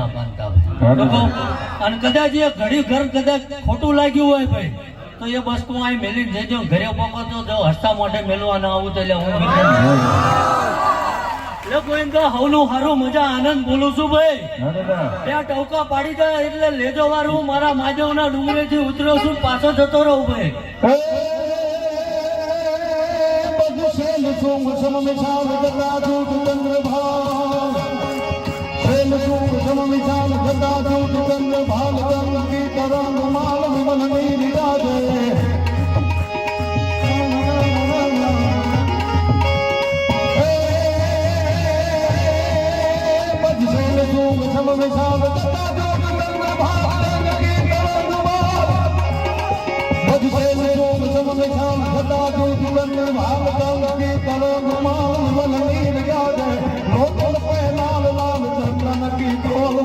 ના બાંધતા હોય તો કહું. અને કદાચ એ ઘડી ઘર કદાચ ખોટું લાગ્યું હોય ભાઈ તો એ વસ્તુ અહીં મેલીને જજો ઘરે પકડતો જો હસતા મોઢે મેલવા ના આવું તો એટલે હું એટલે ગોવિંદા હવનું હારું મજા આનંદ બોલું છું ભાઈ. ત્યાં ટવકા પાડી જાય એટલે લેજો વાળું મારા માજવના ડુંગરે થી ઉતર્યો છું પાછો જતો રહું ભાઈ. ભાવ